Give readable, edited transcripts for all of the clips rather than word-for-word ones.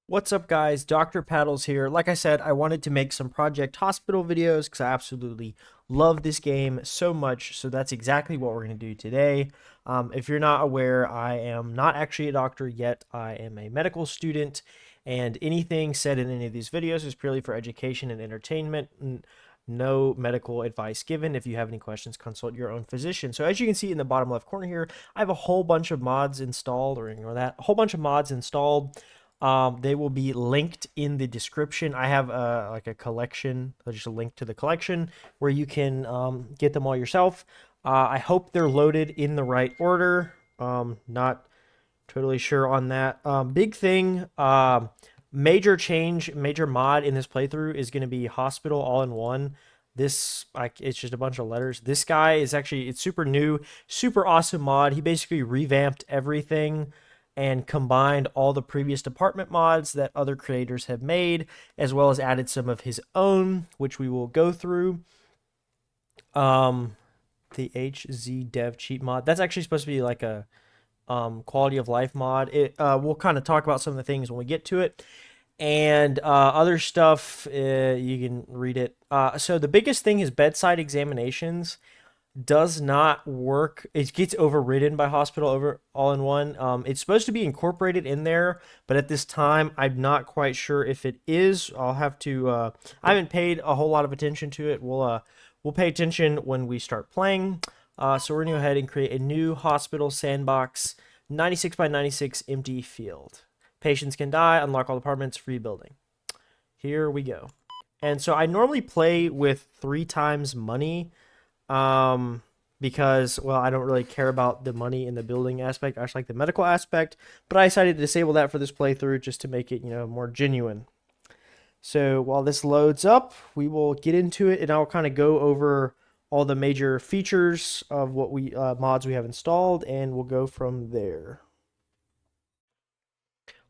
What's up, guys? Dr. Paddles here. Like I said, I wanted to make some Project Hospital videos because I absolutely love this game so much. So that's exactly what we're going to do today. If you're not aware, I am not actually a doctor yet. I am a medical student, and anything said in any of these videos is purely for education and entertainment. No medical advice given. If you have any questions, consult your own physician. So as you can see in the bottom left corner here, I have a whole bunch of mods installed, or ignore that, a whole bunch of mods installed. They will be linked in the description. I have like a collection, just a link to the collection where you can get them all yourself. I hope they're loaded in the right order. Not totally sure on that. Big thing, major change, major mod in this playthrough is going to be Hospital All-in-One. This, like, it's just a bunch of letters. This guy is actually, it's super new, super awesome mod. He basically revamped everything and combined all the previous department mods that other creators have made, as well as added some of his own, which we will go through. The HZ Dev cheat mod. That's actually supposed to be like a quality of life mod. We'll kind of talk about some of the things when we get to it. And other stuff, you can read it. So the biggest thing is bedside examinations does not work. It gets overridden by Hospital over All-in-One. It's supposed to be incorporated in there, but at this time, I'm not quite sure if it is. I'll have to. I haven't paid a whole lot of attention to it. We'll pay attention when we start playing. So we're gonna go ahead and create a new hospital sandbox, 96 by 96 empty field. Patients can die. Unlock all apartments. Free building. Here we go. And so I normally play with 3 times money because, well, I don't really care about the money in the building aspect. I just like the medical aspect, but I decided to disable that for this playthrough just to make it, more genuine. So while this loads up, we will get into it, and I'll kind of go over all the major features of what we mods we have installed, and we'll go from there.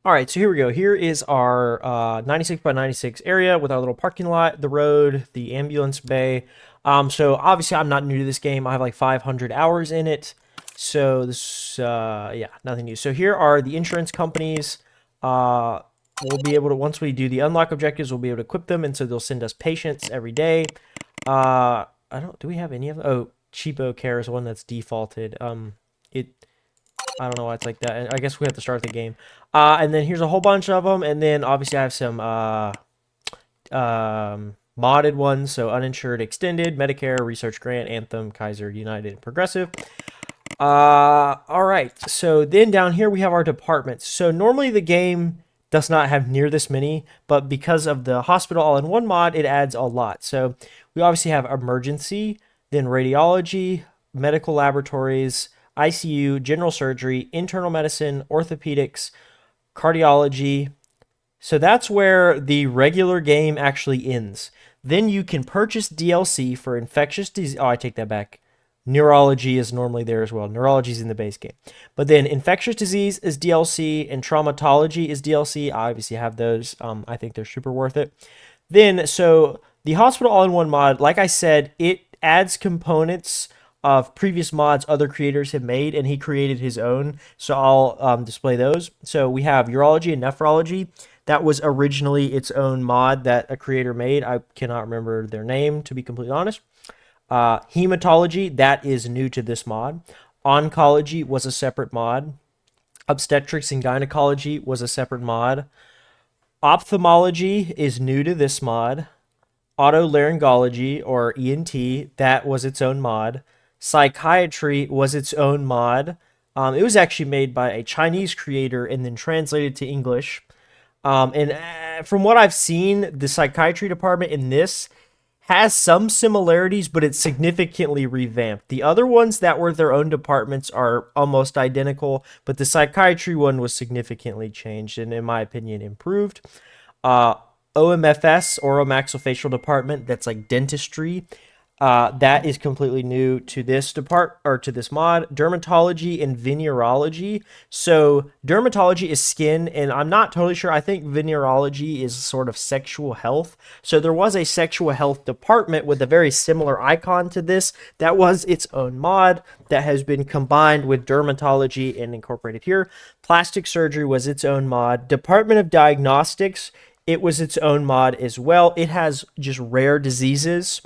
All right, so here we go. Here is our 96 by 96 area with our little parking lot, the road, the ambulance bay. So obviously I'm not new to this game. I have like 500 hours in it. So this, yeah, nothing new. So here are the insurance companies. We'll be able to, once we do the unlock objectives, we'll be able to equip them, and so they'll send us patients every day. Do we have any of them? Oh, Cheapo Care is one that's defaulted. I don't know why it's like that. I guess we have to start the game. And then here's a whole bunch of them. And then obviously I have some modded ones. So uninsured extended, Medicare, research grant, Anthem, Kaiser, United, and Progressive. All right. So then down here we have our departments. So normally the game does not have near this many, but because of the Hospital All-in-One mod, it adds a lot. So we obviously have emergency, then radiology, medical laboratories, ICU, general surgery, internal medicine, orthopedics, cardiology. So that's where the regular game actually ends. Then you can purchase DLC for infectious disease. Oh, I take that back. Neurology is normally there as well. Neurology is in the base game. But then infectious disease is DLC and traumatology is DLC. I obviously have those. I think they're super worth it. Then, so the Hospital All-in-One mod, like I said, it adds components of previous mods other creators have made, and he created his own. So I'll display those. So we have urology and nephrology. That was originally its own mod that a creator made. I cannot remember their name, to be completely honest. Hematology, that is new to this mod. Oncology was a separate mod. Obstetrics and gynecology was a separate mod. Ophthalmology is new to this mod. Otolaryngology, or ENT, that was its own mod. Psychiatry was its own mod. It was actually made by a Chinese creator and then translated to English. From what I've seen, the psychiatry department in this has some similarities, but it's significantly revamped. The other ones that were their own departments are almost identical, but the psychiatry one was significantly changed and, in my opinion, improved. OMFS, oromaxillofacial department, that's like dentistry. That is completely new to this to this mod. Dermatology and venereology. So dermatology is skin, and I'm not totally sure. I think venereology is sort of sexual health. So there was a sexual health department with a very similar icon to this. That was its own mod that has been combined with dermatology and incorporated here. Plastic surgery was its own mod. Department of Diagnostics, it was its own mod as well. It has just rare diseases.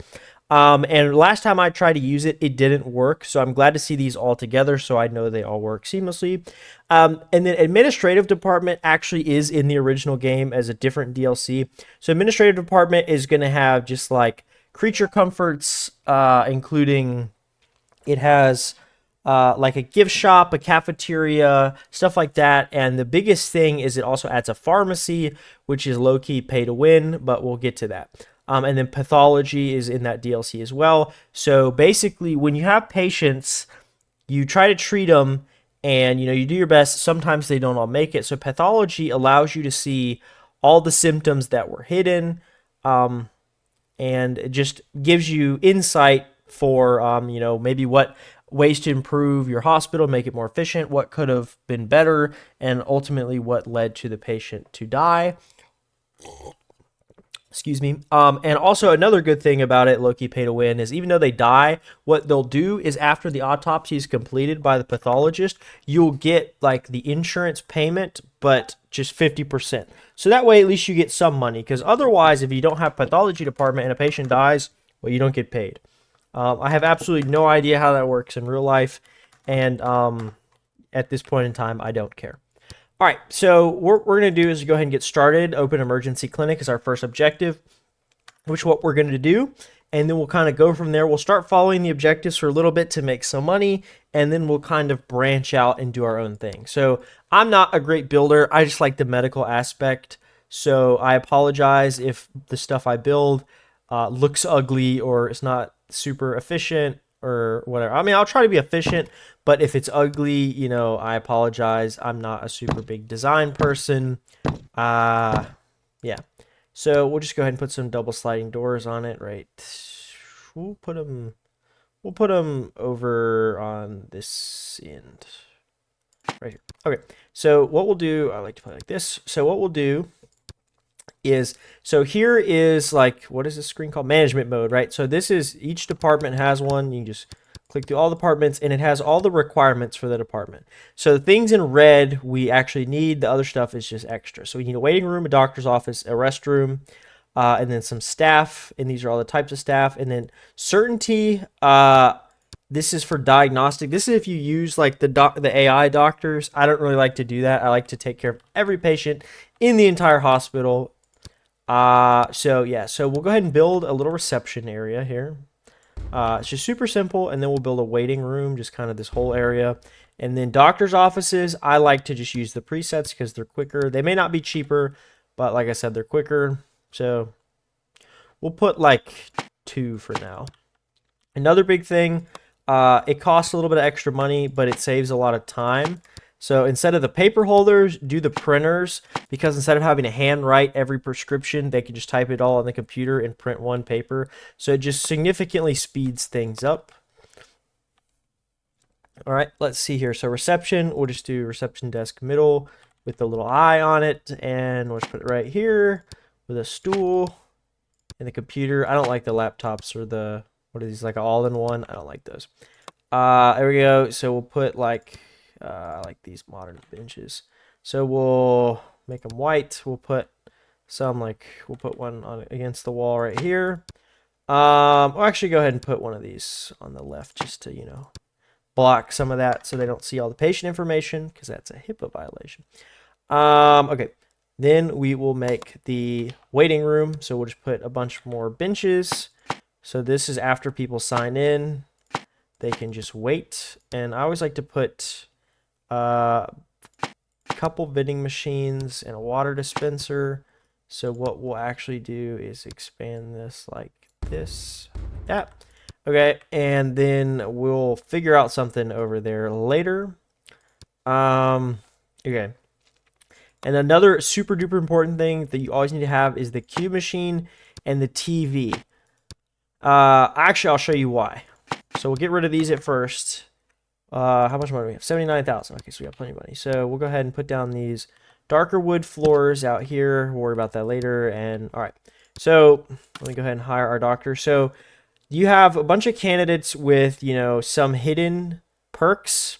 And last time I tried to use it, it didn't work. So I'm glad to see these all together so I know they all work seamlessly. And then administrative department actually is in the original game as a different DLC. So administrative department is going to have just like creature comforts, including it has like a gift shop, a cafeteria, stuff like that. And the biggest thing is it also adds a pharmacy, which is low-key pay to win, but we'll get to that. And then pathology is in that DLC as well. So basically, when you have patients, you try to treat them and you do your best. Sometimes they don't all make it. So pathology allows you to see all the symptoms that were hidden, and it just gives you insight for maybe what ways to improve your hospital, make it more efficient, what could have been better, and ultimately what led to the patient to die. Excuse me. And also another good thing about it, low-key pay to win, is even though they die, what they'll do is after the autopsy is completed by the pathologist, you'll get like the insurance payment, but just 50%. So that way, at least you get some money. Because otherwise, if you don't have pathology department and a patient dies, well, you don't get paid. I have absolutely no idea how that works in real life, and at this point in time, I don't care. All right, so what we're going to do is go ahead and get started. Open emergency clinic is our first objective, which is what we're going to do. And then we'll kind of go from there. We'll start following the objectives for a little bit to make some money, and then we'll kind of branch out and do our own thing. So I'm not a great builder. I just like the medical aspect. So I apologize if the stuff I build looks ugly or it's not super efficient or whatever. I mean, I'll try to be efficient, but if it's ugly, I apologize. I'm not a super big design person. Yeah. So we'll just go ahead and put some double sliding doors on it, right? We'll put them over on this end. Right here. Okay. So what we'll do, I like to play like this. So what we'll do is, so here is like, what is this screen called? Management mode, right? So this is, each department has one. You can just click through all departments, and it has all the requirements for the department. So the things in red we actually need. The other stuff is just extra. So we need a waiting room, a doctor's office, a restroom, and then some staff. And these are all the types of staff. And then certainty. This is for diagnostic. This is if you use like the AI doctors. I don't really like to do that. I like to take care of every patient in the entire hospital. So yeah, so we'll go ahead and build a little reception area here. It's just super simple, and then we'll build a waiting room, just kind of this whole area. And then doctor's offices, I like to just use the presets because they're quicker. They may not be cheaper, but like I said, they're quicker. So we'll put like 2 for now. Another big thing, it costs a little bit of extra money, but it saves a lot of time. So instead of the paper holders, do the printers, because instead of having to handwrite every prescription, they can just type it all on the computer and print one paper. So it just significantly speeds things up. All right, let's see here. So reception, we'll just do reception desk middle with the little eye on it, and we'll just put it right here with a stool and the computer. I don't like the laptops or the, what are these, like all-in-one? I don't like those. There we go. So we'll put like, I like these modern benches. So we'll make them white. We'll put some we'll put one on against the wall right here. We'll actually go ahead and put one of these on the left just to, block some of that so they don't see all the patient information, because that's a HIPAA violation. Okay. Then we will make the waiting room. So we'll just put a bunch more benches. So this is after people sign in. They can just wait. And I always like to put a couple vending machines and a water dispenser. So what we'll actually do is expand this like this, like that. Okay, and then we'll figure out something over there later. Okay. And another super duper important thing that you always need to have is the cube machine and the TV. Actually, I'll show you why. So we'll get rid of these at first. How much money do we have? 79,000. Okay, so we got plenty of money. So we'll go ahead and put down these darker wood floors out here. We'll worry about that later. And all right, so let me go ahead and hire our doctor. So you have a bunch of candidates with, you know, some hidden perks.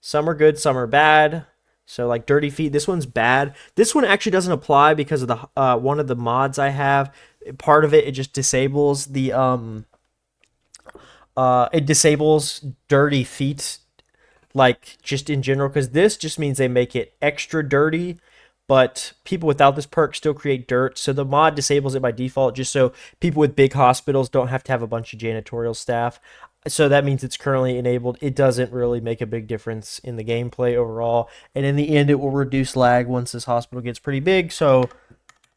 Some are good, some are bad. So like Dirty Feet, this one's bad. This one actually doesn't apply because of the one of the mods I have. Part of it, it just disables the it disables Dirty Feet, like just in general, because this just means they make it extra dirty, but people without this perk still create dirt. So the mod disables it by default, just so people with big hospitals don't have to have a bunch of janitorial staff. So that means it's currently enabled. It doesn't really make a big difference in the gameplay overall, and in the end, it will reduce lag once this hospital gets pretty big. So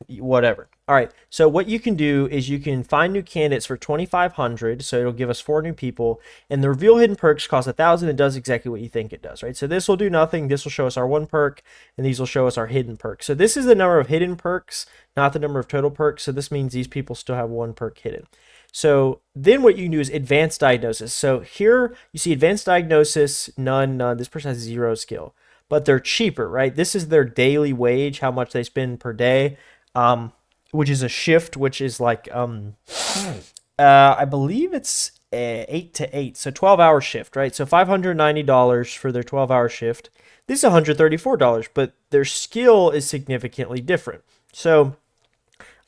whatever. All right, so what you can do is you can find new candidates for 2,500, so it'll give us 4 new people, and the reveal hidden perks cost 1,000. It does exactly what you think it does, right? So this will do nothing. This will show us our 1 perk, and these will show us our hidden perks. So this is the number of hidden perks, not the number of total perks. So this means these people still have 1 perk hidden. So then what you can do is advanced diagnosis. So here you see advanced diagnosis, none, none. This person has 0 skill, but they're cheaper, right? This is their daily wage, how much they spend per day. Which is a shift, which is like, I believe it's 8 to 8, so 12-hour shift, right? So $590 for their 12-hour shift. This is $134, but their skill is significantly different. So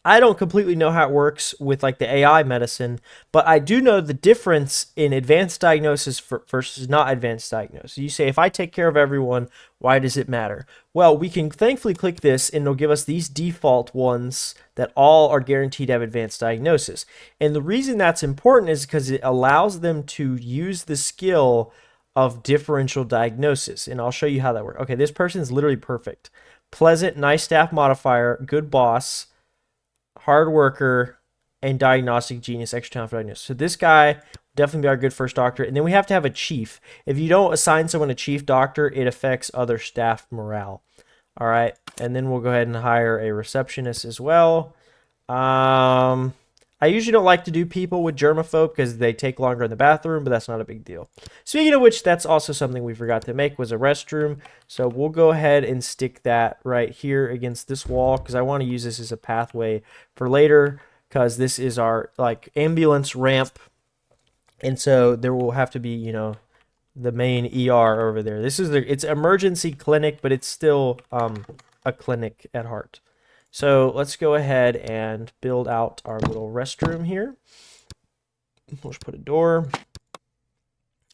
I don't completely know how it works with like the AI medicine, but I do know the difference in advanced diagnosis versus not advanced diagnosis. You say, if I take care of everyone, why does it matter? Well, we can thankfully click this and it'll give us these default ones that all are guaranteed to have advanced diagnosis. And the reason that's important is because it allows them to use the skill of differential diagnosis. And I'll show you how that works. Okay, this person is literally perfect. Pleasant, nice staff modifier, good boss, hard worker, and diagnostic genius, extra talent for diagnosis. So this guy definitely be our good first doctor. And then we have to have a chief. If you don't assign someone a chief doctor, it affects other staff morale. All right, and then we'll go ahead and hire a receptionist as well. I usually don't like to do people with germaphobe because they take longer in the bathroom, but that's not a big deal. Speaking of which, that's also something we forgot to make, was a restroom. So we'll go ahead and stick that right here against this wall because I want to use this as a pathway for later, because this is our like ambulance ramp. And so there will have to be, you know, the main ER over there. This is it's emergency clinic, but it's still a clinic at heart. So let's go ahead and build out our little restroom here. We'll just put a door.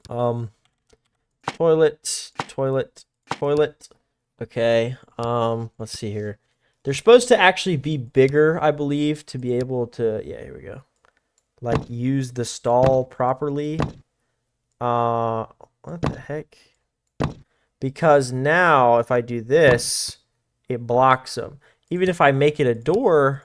Toilet, toilet, toilet. Okay. Let's see here. They're supposed to actually be bigger, I believe, to be able to, yeah, here we go. Like use the stall properly. What the heck? Because now if I do this, it blocks them. Even if I make it a door,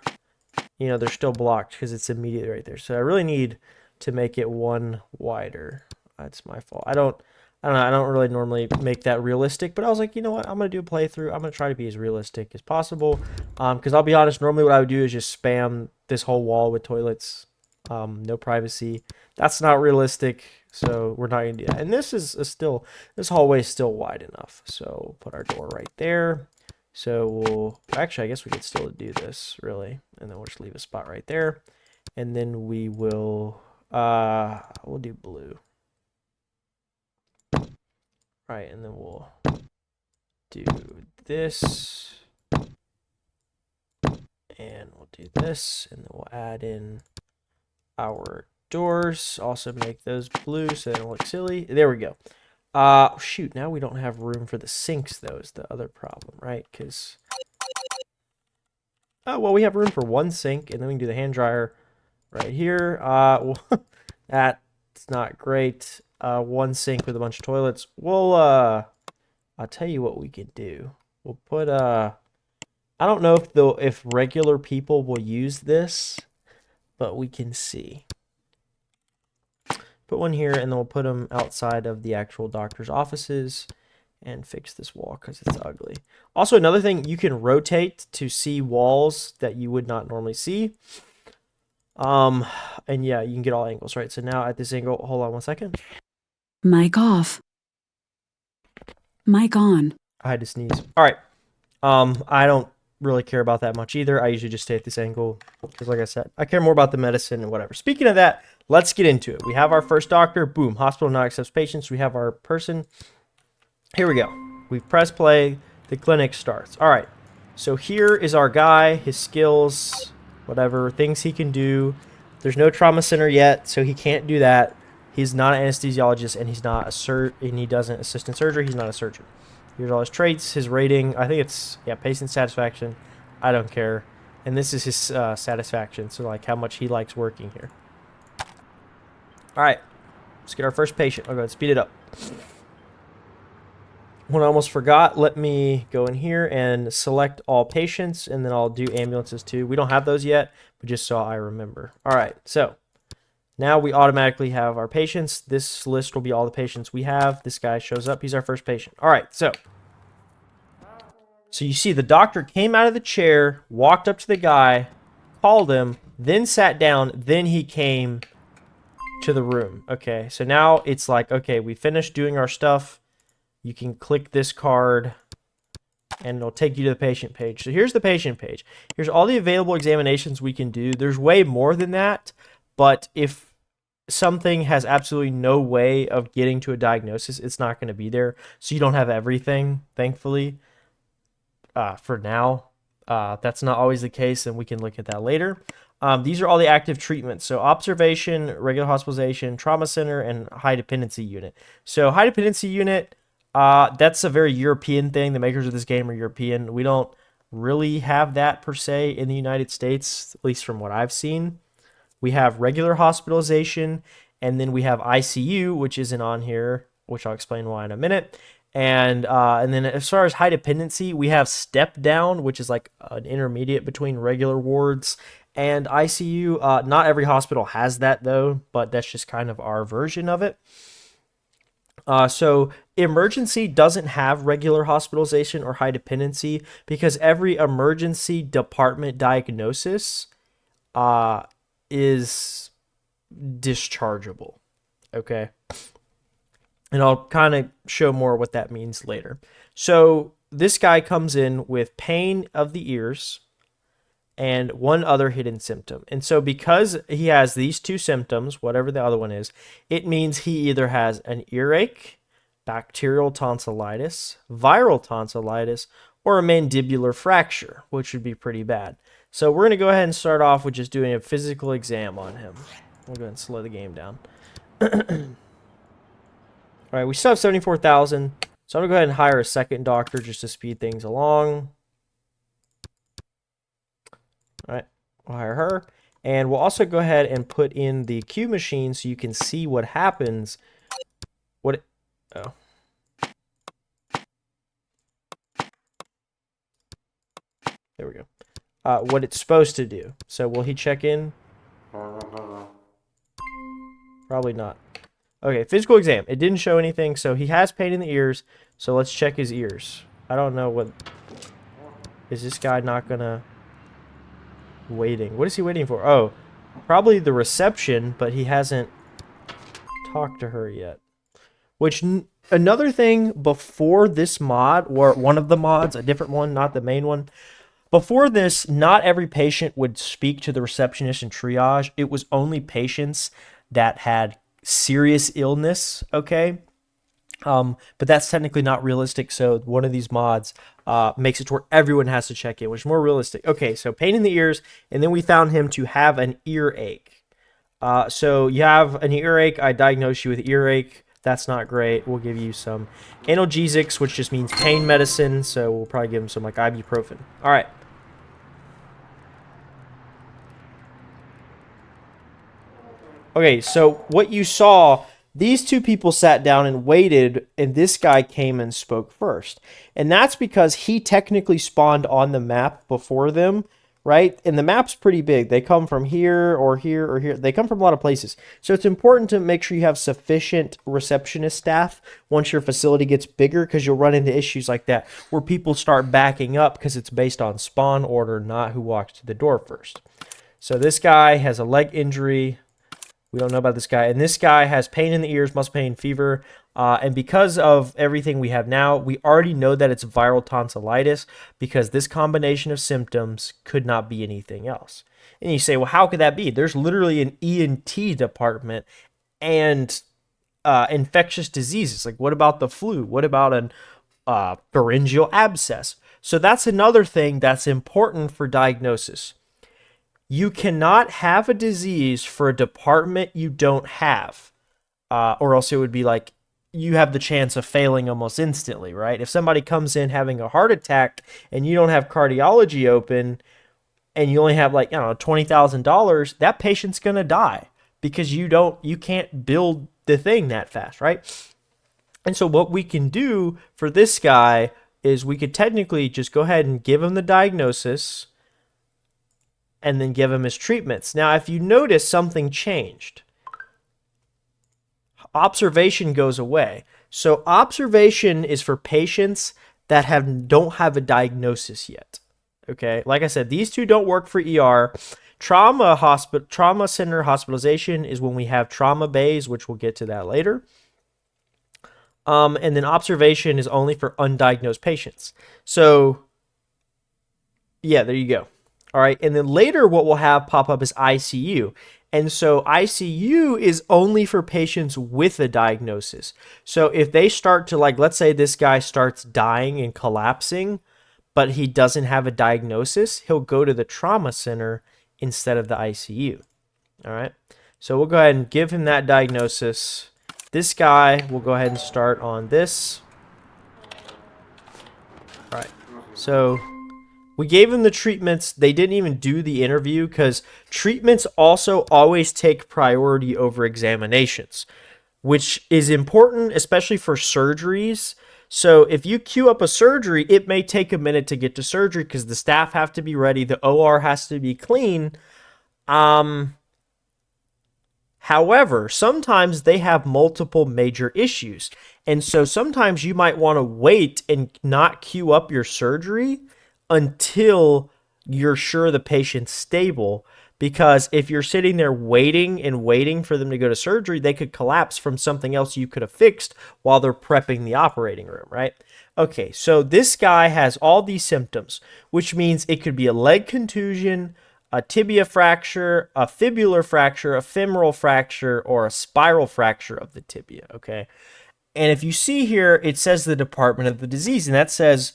you know, they're still blocked because it's immediately right there. So I really need to make it 1 wider. That's my fault. I don't know. I don't really normally make that realistic, but I was like, you know what? I'm going to do a playthrough. I'm going to try to be as realistic as possible. Because I'll be honest, normally what I would do is just spam this whole wall with toilets. No privacy. That's not realistic. So we're not going to do that. And this is this hallway is still wide enough. So put our door right there. So we'll, actually, I guess we could still do this, really. And then we'll just leave a spot right there. And then we will, we'll do blue. Right, and then we'll do this. And we'll do this. And then we'll add in our doors. Also make those blue so they don't look silly. There we go. Shoot, now we don't have room for the sinks, though, is the other problem, right? Because, oh, well, we have room for 1 sink, and then we can do the hand dryer right here. Well, that's not great. 1 sink with a bunch of toilets. We'll, I'll tell you what we could do. We'll put, I don't know if regular people will use this, but we can see. Put 1 here, and then we'll put them outside of the actual doctor's offices and fix this wall because it's ugly. Also, another thing, you can rotate to see walls that you would not normally see. And yeah, you can get all angles, right? So now at this angle, hold on one second. Mic off. Mic on. I had to sneeze. All right. I don't really care about that much either. I usually just stay at this angle because, like I said, I care more about the medicine and whatever. Speaking of that, let's get into it. We have our first doctor. Boom. Hospital now accepts patients. We have our person. Here we go. We've pressed play. The clinic starts. All right. So here is our guy, his skills, whatever, things he can do. There's no trauma center yet, so he can't do that. He's not an anesthesiologist, and he's not and he doesn't assist in surgery. He's not a surgeon. Here's all his traits, his rating. I think it's, yeah, patient satisfaction. I don't care. And this is his satisfaction, so like how much he likes working here. All right. Let's get our first patient. I'll go ahead and speed it up. One I almost forgot. Let me go in here and select all patients, and then I'll do ambulances too. We don't have those yet, but just so I remember. All right, so now we automatically have our patients. This list will be all the patients we have. This guy shows up. He's our first patient. All right, so you see the doctor came out of the chair, walked up to the guy, called him, then sat down, then he came to the room. Okay, so now it's like, okay, we finished doing our stuff. You can click this card and it'll take you to the patient page. So here's the patient page. Here's all the available examinations we can do. There's way more than that, but if something has absolutely no way of getting to a diagnosis, it's not going to be there. So you don't have everything, thankfully, for now. That's not always the case, and we can look at that later. These are all the active treatments. So observation, regular hospitalization, trauma center, and high dependency unit. So high dependency unit, that's a very European thing. The makers of this game are European. We don't really have that per se in the United States, at least from what I've seen. We have regular hospitalization, and then we have ICU, which isn't on here, which I'll explain why in a minute. And then as far as high dependency, we have step down, which is like an intermediate between regular wards and ICU. Not every hospital has that though, but that's just kind of our version of it. So emergency doesn't have regular hospitalization or high dependency because every emergency department diagnosis is dischargeable. Okay. And I'll kind of show more what that means later. So this guy comes in with pain of the ears and one other hidden symptom. And so because he has these two symptoms, whatever the other one is, it means he either has an earache, bacterial tonsillitis, viral tonsillitis, or a mandibular fracture, which would be pretty bad. So we're going to go ahead and start off with just doing a physical exam on him. We'll go ahead and slow the game down. All right, we still have 74,000. So I'm going to go ahead and hire a second doctor just to speed things along. All right, we'll hire her. And we'll also go ahead and put in the Q machine so you can see what happens. Oh. There we go. What it's supposed to do. So will he check in? Probably not. Okay, physical exam. It didn't show anything, so he has pain in the ears. So let's check his ears. I don't know what... Is this guy not gonna... Waiting. What is he waiting for? Oh, probably the reception, but he hasn't talked to her yet. Which, another thing before this mod, or one of the mods, a different one, not the main one. Before this, not every patient would speak to the receptionist in triage. It was only patients that had serious illness, okay? But that's technically not realistic, so one of these mods makes it to where everyone has to check in, which is more realistic. Okay, so pain in the ears, and then we found him to have an earache. So you have an earache. I diagnosed you with earache. That's not great. We'll give you some analgesics, which just means pain medicine, so we'll probably give him some like ibuprofen. All right. Okay, so what you saw, these two people sat down and waited, and this guy came and spoke first. And that's because he technically spawned on the map before them, right? And the map's pretty big. They come from here or here or here. They come from a lot of places. So it's important to make sure you have sufficient receptionist staff once your facility gets bigger, because you'll run into issues like that where people start backing up because it's based on spawn order, not who walks to the door first. So this guy has a leg injury. We don't know about this guy. And this guy has pain in the ears, muscle pain, fever. And because of everything we have now, we already know that it's viral tonsillitis because this combination of symptoms could not be anything else. And you say, well, how could that be? There's literally an ENT department and infectious diseases. Like, what about the flu? What about an pharyngeal abscess? So that's another thing that's important for diagnosis. You cannot have a disease for a department you don't have, or else it would be like you have the chance of failing almost instantly, right? If somebody comes in having a heart attack and you don't have cardiology open and you only have like, I don't know, $20,000, that patient's going to die because you can't build the thing that fast, right? And so what we can do for this guy is we could technically just go ahead and give him the diagnosis and then give him his treatments. Now, if you notice, something changed. Observation goes away. So observation is for patients that don't have a diagnosis yet. Okay, like I said, these two don't work for ER. Trauma center hospitalization is when we have trauma bays, which we'll get to that later. And then observation is only for undiagnosed patients. So, yeah, there you go. All right, and then later what we'll have pop up is ICU. And so ICU is only for patients with a diagnosis. So if they start to, like, let's say this guy starts dying and collapsing, but he doesn't have a diagnosis, he'll go to the trauma center instead of the ICU. All right, so we'll go ahead and give him that diagnosis. This guy, we'll go ahead and start on this. All right, so we gave him the treatments. They didn't even do the interview because treatments also always take priority over examinations, which is important, especially for surgeries. So if you queue up a surgery, it may take a minute to get to surgery because the staff have to be ready. The OR has to be clean. However, sometimes they have multiple major issues. And so sometimes you might want to wait and not queue up your surgery until you're sure the patient's stable, because if you're sitting there waiting for them to go to surgery, they could collapse from something else you could have fixed while they're prepping the operating room, right? Okay, so this guy has all these symptoms, which means it could be a leg contusion, a tibia fracture, a fibular fracture, a femoral fracture, or a spiral fracture of the tibia, okay? And if you see here, it says the department of the disease, and that says,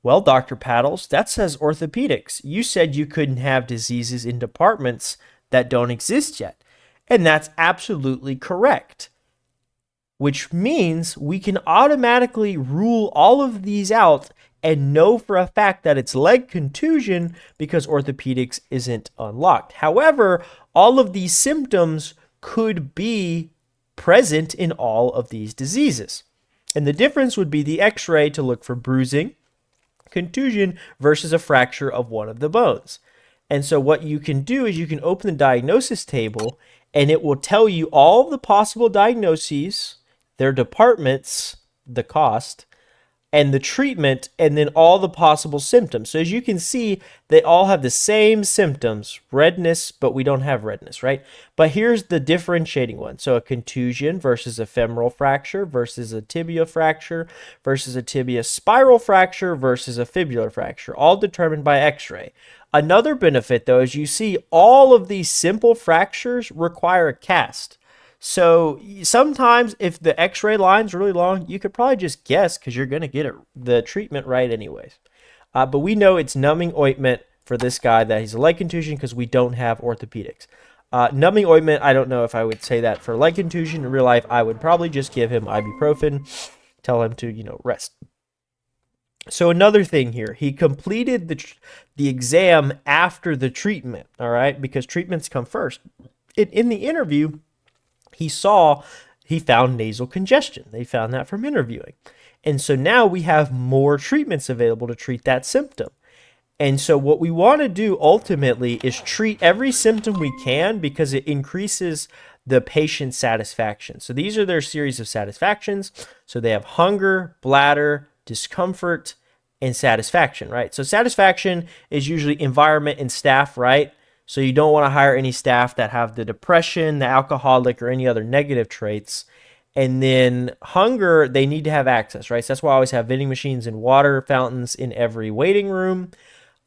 well, Dr. Paddles, that says orthopedics. You said you couldn't have diseases in departments that don't exist yet. And that's absolutely correct. Which means we can automatically rule all of these out and know for a fact that it's leg contusion because orthopedics isn't unlocked. However, all of these symptoms could be present in all of these diseases. And the difference would be the x-ray to look for bruising, contusion versus a fracture of one of the bones. And so what you can do is you can open the diagnosis table and it will tell you all the possible diagnoses, their departments, the cost, and the treatment, and then all the possible symptoms. So as you can see, they all have the same symptoms, redness, but we don't have redness, right? But here's the differentiating one. So a contusion versus a femoral fracture versus a tibia fracture versus a tibia spiral fracture versus a fibular fracture, all determined by x-ray. Another benefit, though, is you see all of these simple fractures require a cast. So sometimes if the x-ray line's really long, you could probably just guess because you're going to get the treatment right anyways. But we know it's numbing ointment for this guy that he's a leg contusion because we don't have orthopedics. Numbing ointment, I don't know if I would say that for leg contusion. In real life, I would probably just give him ibuprofen, tell him to, rest. So another thing here, he completed the exam after the treatment, all right, because treatments come first. In the interview, he found nasal congestion. They found that from interviewing. And so now we have more treatments available to treat that symptom. And so what we want to do ultimately is treat every symptom we can because it increases the patient's satisfaction. So these are their series of satisfactions. So they have hunger, bladder, discomfort, and satisfaction, right? So satisfaction is usually environment and staff, right? So you don't want to hire any staff that have the depression, the alcoholic, or any other negative traits. And then hunger, they need to have access, right? So that's why I always have vending machines and water fountains in every waiting room.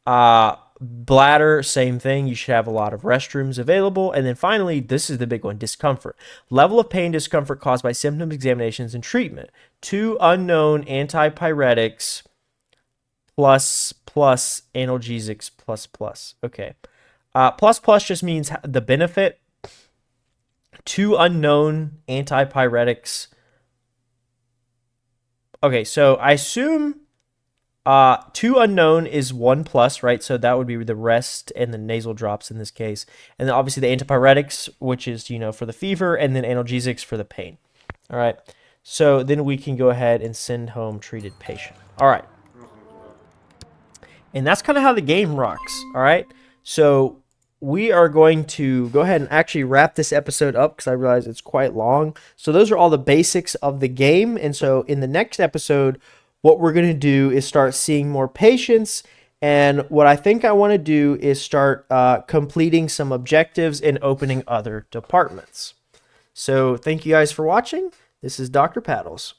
Bladder, same thing. You should have a lot of restrooms available. And then finally, this is the big one, discomfort. Level of pain, discomfort caused by symptoms, examinations, and treatment. 2 unknown antipyretics plus analgesics plus. Okay. Plus just means the benefit. 2 unknown antipyretics. Okay, so I assume 2 unknown is 1 plus, right? So that would be the rest and the nasal drops in this case. And then obviously the antipyretics, which is, for the fever, and then analgesics for the pain. All right. So then we can go ahead and send home treated patient. All right. And that's kind of how the game rocks. All right. So we are going to go ahead and actually wrap this episode up because I realize it's quite long. So those are all the basics of the game. And so in the next episode, what we're going to do is start seeing more patients. And what I think I want to do is start completing some objectives and opening other departments. So thank you guys for watching. This is Dr. Paddles.